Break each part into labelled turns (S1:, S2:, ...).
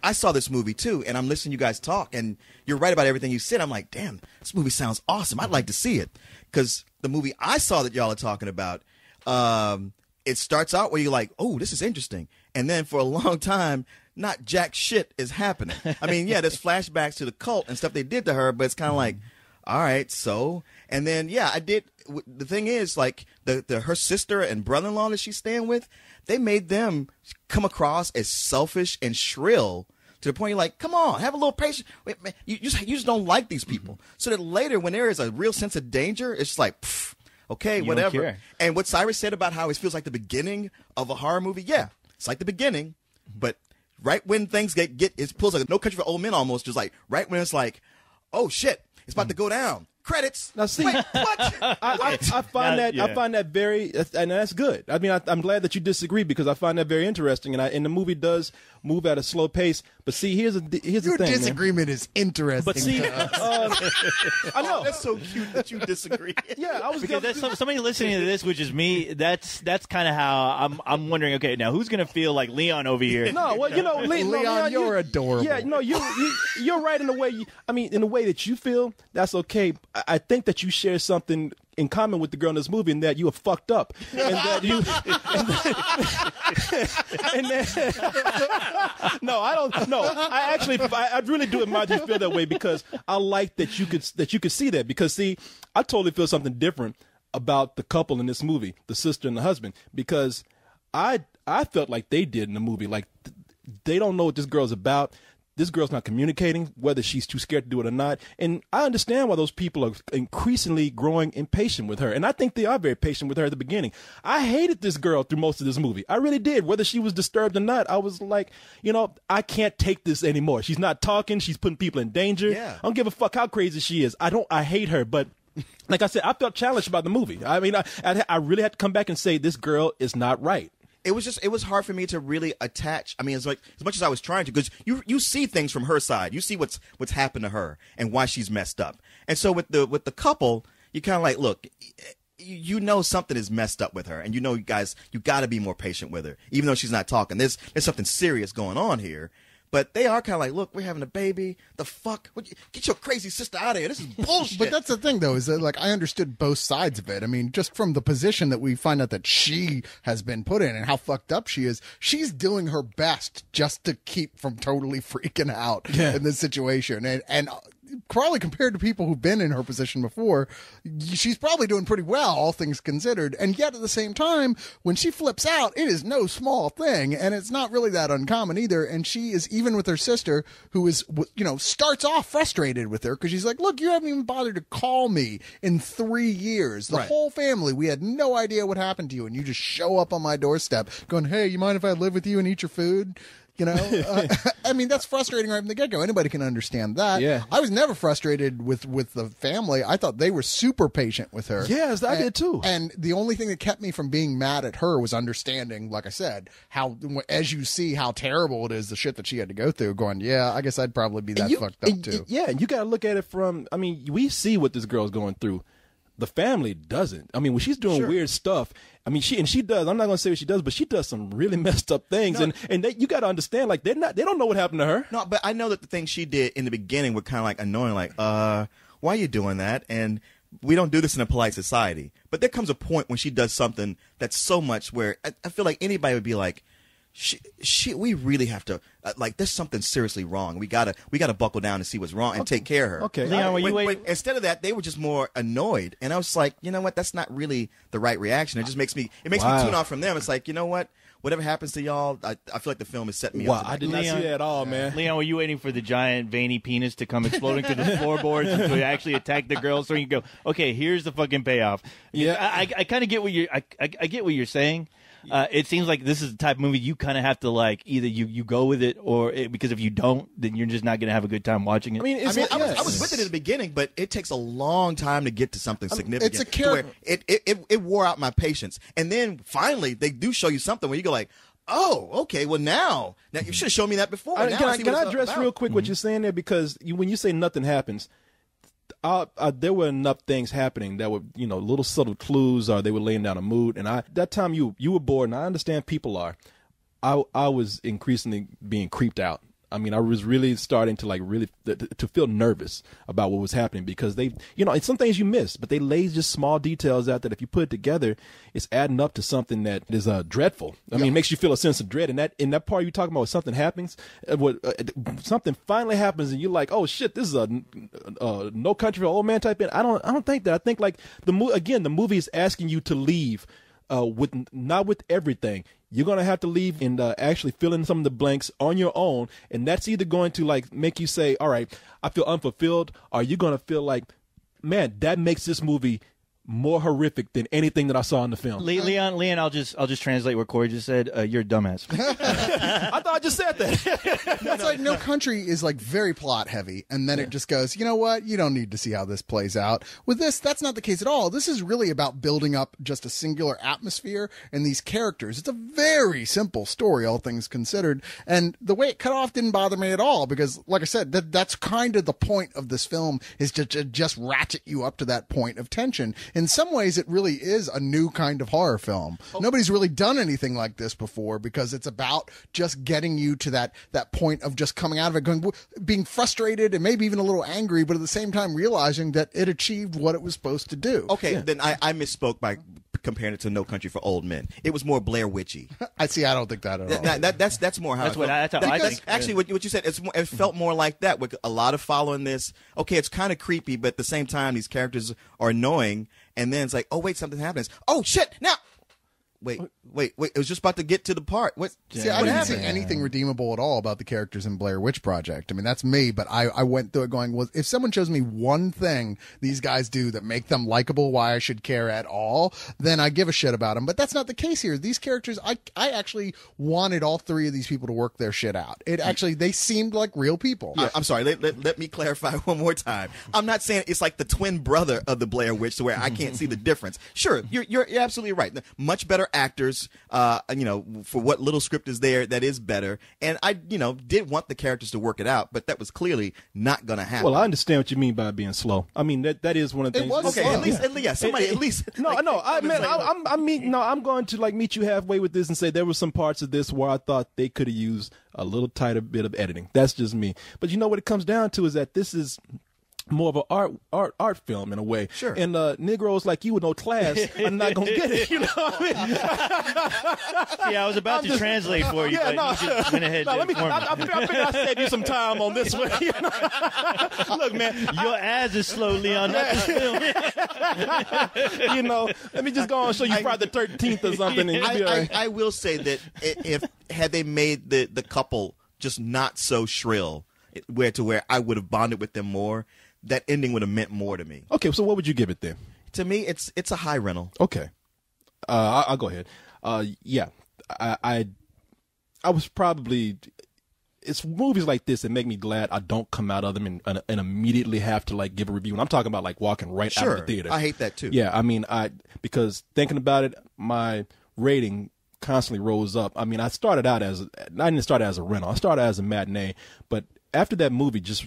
S1: I saw this movie too, and I'm listening to you guys talk, and you're right about everything you said. I'm like, damn, this movie sounds awesome. I'd like to see it. Because the movie I saw that y'all are talking about, it starts out where you're like, oh, this is interesting. And then for a long time, not jack shit is happening. I mean, yeah, there's flashbacks to the cult and stuff they did to her, but it's kind of like, all right, so. And then, yeah, I did. The thing is, like, her sister and brother-in-law that she's staying with, they made them come across as selfish and shrill to the point you're like, come on, have a little patience. Wait, man, you just don't like these people. So that later, when there is a real sense of danger, it's just like, pfft, okay,
S2: You
S1: whatever.
S2: don't care.
S1: And what Cyrus said about how it feels like the beginning of a horror movie, yeah, it's like the beginning, but right when things get it pulls like a No Country for Old Men almost, just like right when it's like, oh shit, it's about to go down. Credits.
S3: Now see,
S1: wait, what?
S3: I find that very, and that's good. I mean, I'm glad that you disagree because I find that very interesting, and the movie does move at a slow pace. But see, here's the thing.
S4: Your disagreement is interesting.
S3: But see, I know
S1: That's so cute that you disagree.
S3: Yeah, I was
S2: Because that's somebody listening to this, which is me. That's kind of how I'm wondering. Okay, now who's gonna feel like Leon over here?
S3: No, well,
S4: Leon, you're adorable.
S3: Yeah, no, you're right in the way. In the way that you feel, that's okay. I think that you share something in common with the girl in this movie, in that you are fucked up, and that you. And then, no, I don't. No, I really do admire you feel that way because I like that you could see that because see, I totally feel something different about the couple in this movie, the sister and the husband, because I felt like they did in the movie, like they don't know what this girl's about. This girl's not communicating, whether she's too scared to do it or not. And I understand why those people are increasingly growing impatient with her. And I think they are very patient with her at the beginning. I hated this girl through most of this movie. I really did. Whether she was disturbed or not, I was like, I can't take this anymore. She's not talking. She's putting people in danger.
S1: Yeah.
S3: I don't give a fuck how crazy she is. I hate her, but like I said, I felt challenged by the movie. I mean, I really had to come back and say this girl is not right.
S1: It was hard for me to really attach. I mean, it's like as much as I was trying to, because you see things from her side, you see what's happened to her and why she's messed up. And so with the couple, you kind of like, look, you know something is messed up with her, and you guys, you got to be more patient with her, even though she's not talking. There's something serious going on here. But they are kind of like, look, we're having a baby. The fuck? Get your crazy sister out of here. This is bullshit.
S4: But that's the thing, though, is that, like, I understood both sides of it. I mean, just from the position that we find out that she has been put in and how fucked up she is, she's doing her best just to keep from totally freaking out in this situation. And probably compared to people who've been in her position before, she's probably doing pretty well, all things considered. And yet at the same time, when she flips out, it is no small thing. And it's not really that uncommon either. And she is, even with her sister, who is, starts off frustrated with her because she's like, look, you haven't even bothered to call me in 3 years. The whole family, we had no idea what happened to you. And you just show up on my doorstep going, hey, you mind if I live with you and eat your food? I mean, that's frustrating right from the get-go. Anybody can understand that.
S3: Yeah.
S4: I was never frustrated with the family. I thought they were super patient with her.
S3: Yes, I did too.
S4: And the only thing that kept me from being mad at her was understanding, like I said, how, as you see how terrible it is, the shit that she had to go through, going, yeah, I guess I'd probably be that fucked up too.
S3: Yeah, and you got to look at it from, I mean, we see what this girl's going through. The family doesn't. I mean, when she's doing weird stuff, I mean, she does. I'm not going to say what she does, but she does some really messed up things, and you got to understand, like they don't know what happened to her.
S1: No, but I know that the things she did in the beginning were kind of like annoying, like, why are you doing that? And we don't do this in a polite society. But there comes a point when she does something that's so much where I feel like anybody would be like, we really have to, like, there's something seriously wrong. We gotta buckle down and see what's wrong and take care of her.
S3: Okay.
S1: Leon, instead of that, they were just more annoyed, and I was like, you know what? That's not really the right reaction. It just makes me tune off from them. It's like, you know what? Whatever happens to y'all, I feel like the film is setting me up.
S3: I did not see that at all, man.
S2: Leon, were you waiting for the giant veiny penis to come exploding through the floorboards and to actually attack the girl so you can go, okay, here's the fucking payoff?
S3: Yeah,
S2: I kind of get what I get what you're saying. It seems like this is the type of movie you kind of have to, like, either you go with it because if you don't, then you're just not going to have a good time watching it.
S3: I mean,
S1: I was with it in the beginning, but it takes a long time to get to something significant.
S4: It's a character.
S1: It wore out my patience, and then finally they do show you something where you go like, oh, okay, well now you should have shown me that before.
S3: Can I address real quick what you're saying there, because when you say nothing happens, there were enough things happening that were, little subtle clues, or they were laying down a mood. And that time you were bored, and I understand people are. I was increasingly being creeped out. I mean, I was really starting to to feel nervous about what was happening because it's some things you miss, but they lay just small details out that if you put it together, it's adding up to something that is dreadful. I mean, it makes you feel a sense of dread. And that part you're talking about, when something happens, something finally happens, and you're like, oh shit, this is a No Country for Old Men type thing. I don't think that. I think like the movie is asking you to leave not with everything. You're going to have to leave and actually fill in some of the blanks on your own. And that's either going to like make you say, all right, I feel unfulfilled, or you're going to feel like, man, that makes this movie more horrific than anything that I saw in the film.
S2: Leon, I'll just translate what Corey just said. You're a dumbass.
S3: I thought I just said that.
S4: That's like No Country is like very plot heavy, and then it just goes, you know what? You don't need to see how this plays out. With this, that's not the case at all. This is really about building up just a singular atmosphere and these characters. It's a very simple story, all things considered, and the way it cut off didn't bother me at all because, like I said, that's kind of the point of this film, is to just ratchet you up to that point of tension. In some ways, it really is a new kind of horror film. Nobody's really done anything like this before because it's about just getting you to that point of just coming out of it, being frustrated and maybe even a little angry, but at the same time realizing that it achieved what it was supposed to do.
S1: Okay, then I misspoke by comparing it to No Country for Old Men. It was more Blair Witchy.
S4: I don't think that at all.
S1: That's more how
S2: That's
S1: I
S2: what
S1: felt.
S2: I think.
S1: Actually, what you said, it felt more like that, with a lot of following this. Okay, it's kind of creepy, but at the same time, these characters are annoying, and then it's like, oh wait, something happens. Oh shit! Now, wait! It was just about to get to the part. What?
S4: See, I didn't see anything redeemable at all about the characters in Blair Witch Project. I mean, that's me, but I went through it going, well, if someone shows me one thing these guys do that make them likable, why I should care at all, then I give a shit about them. But that's not the case here. These characters, I actually wanted all three of these people to work their shit out. They seemed like real people.
S1: Yeah. I'm sorry. Let me clarify one more time. I'm not saying it's like the twin brother of the Blair Witch, to where I can't see the difference. Sure, you're absolutely right. Much better actors. For what little script is there, that is better. And I, did want the characters to work it out, but that was clearly not going to happen.
S3: Well, I understand what you mean by being slow. I mean, that is one of the things.
S1: Okay,
S4: slow.
S1: At least.
S3: I'm going to like meet you halfway with this and say there were some parts of this where I thought they could have used a little tighter bit of editing. That's just me. But you know what it comes down to is that this is more of an art film in a way.
S1: Sure.
S3: And Negroes like you with no class are not gonna get it. You know what I mean?
S2: Yeah, I was about to translate for you, but you just went ahead.
S3: I figured I'll save you some time on this one. You know? Look, man,
S2: your ass is slow, Leon. Not this film.
S3: Let me just go on and show you Friday the 13th or something. And you'll be all right.
S1: I will say that had they made the couple just not so shrill, where I would have bonded with them more, that ending would have meant more to me.
S3: Okay, so what would you give it then?
S1: To me, it's a high rental.
S3: Okay, I'll go ahead. Yeah, I was probably. It's movies like this that make me glad I don't come out of them and immediately have to like give a review. And I'm talking about like walking right out of the theater.
S1: I hate that too.
S3: Yeah, I mean, because thinking about it, my rating constantly rose up. I mean, I didn't start out as a rental. I started as a matinee, but after that movie just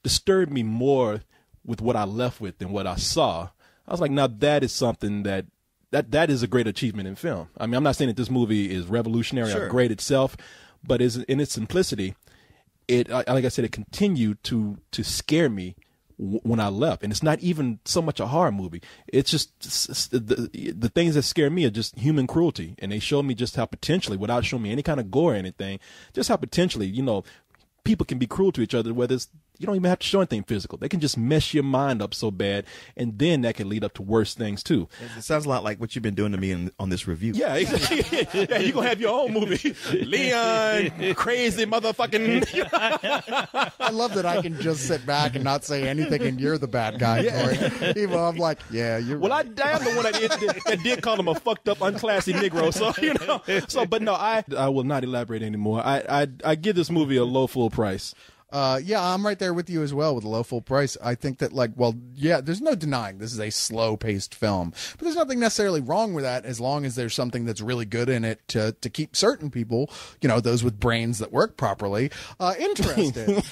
S3: disturbed me more with what I left with than what I saw. I was like, now that is something that is a great achievement in film. I mean, I'm not saying that this movie is revolutionary or great itself, but in its simplicity, like I said, it continued to scare me when I left. And it's not even so much a horror movie. It's just the things that scare me are just human cruelty. And they show me just how potentially, without showing me any kind of gore or anything, just how potentially, people can be cruel to each other, whether it's, you don't even have to show anything physical. They can just mess your mind up so bad, and then that can lead up to worse things too.
S1: It sounds a lot like what you've been doing to me on this review.
S3: Yeah, exactly. Yeah, you're going to have your own movie. Leon, crazy motherfucking.
S4: I love that I can just sit back and not say anything, and you're the bad guy. Yeah. Even I'm like, yeah, you're
S3: well,
S4: right.
S3: I am the one that did call him a fucked up, unclassy Negro. So, but no, I will not elaborate anymore. I give this movie a low full price.
S4: Yeah, I'm right there with you as well with low full price. I think that, like, well, yeah, there's no denying this is a slow-paced film, but there's nothing necessarily wrong with that as long as there's something that's really good in it to keep certain people, you know, those with brains that work properly, interested.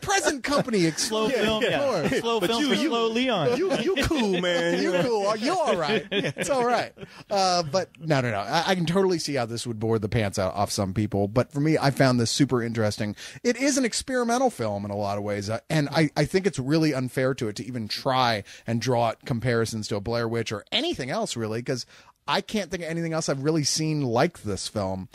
S4: Present company,
S2: Slow film, slow film for slow Leon.
S3: You cool, man.
S4: You cool. You all right. It's all right. But no. I can totally see how this would bore the pants off some people. But for me, I found this super interesting. It is an experimental film in a lot of ways. And I think it's really unfair to it to even try and draw comparisons to a Blair Witch or anything else, really, because I can't think of anything else I've really seen like this film.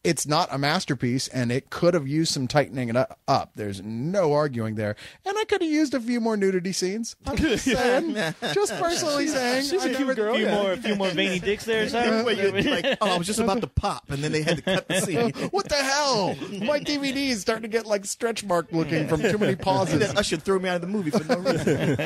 S4: It's not a masterpiece, and it could have used some tightening it up. There's no arguing there. And I could have used a few more nudity scenes. I'm just saying. Just personally saying.
S3: She's a cute girl.
S2: A few more veiny dicks there, sir.
S1: Like, oh, I was just about to pop, and then they had to cut the scene.
S4: What the hell? My DVD is starting to get like stretch mark looking from too many pauses.
S1: And then Usher threw me out of the movie for no reason.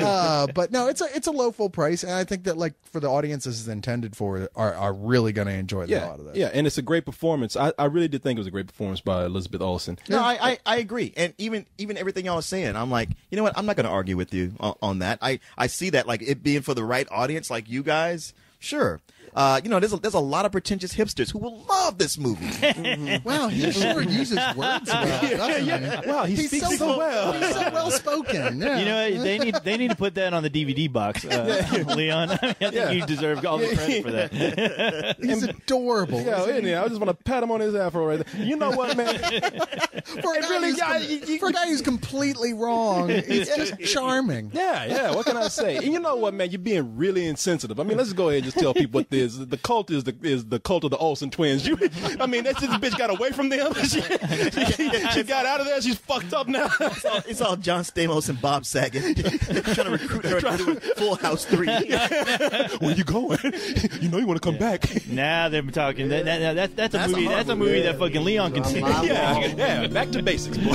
S4: But no, it's a low full price, and I think that, like, for the audiences it's intended for are really going to enjoy a lot of that.
S3: Yeah, and it's a great performance. I really did think it was a great performance by Elizabeth Olsen.
S1: No, I agree. And even everything y'all are saying, I'm like, you know what? I'm not going to argue with you on that. I see that, like, it being for the right audience, like you guys, sure. You know, there's a lot of pretentious hipsters who will love this movie.
S4: Wow, he sure uses words well, doesn't he?
S3: Wow, he speaks so well.
S4: He's so well spoken. Yeah.
S2: You know what? They need to put that on the DVD box, Leon. I think you deserve all the credit for that.
S4: He's adorable.
S3: Yeah, isn't he? I just want to pat him on his afro right there. You know what, man?
S4: For a guy who's completely wrong, it's just charming.
S3: Yeah. What can I say? And you know what, man? You're being really insensitive. I mean, let's go ahead and just tell people what this. The cult is the cult of the Olsen twins. I mean, this bitch got away from them. She got out of there. She's fucked up now.
S1: It's all John Stamos and Bob Saget trying to recruit her to do Full House 3.
S3: Where you going? You know you want to come back.
S2: Now they're talking. That's a movie. That's a movie that fucking Leon can see.
S3: Yeah. Back to basics, boy.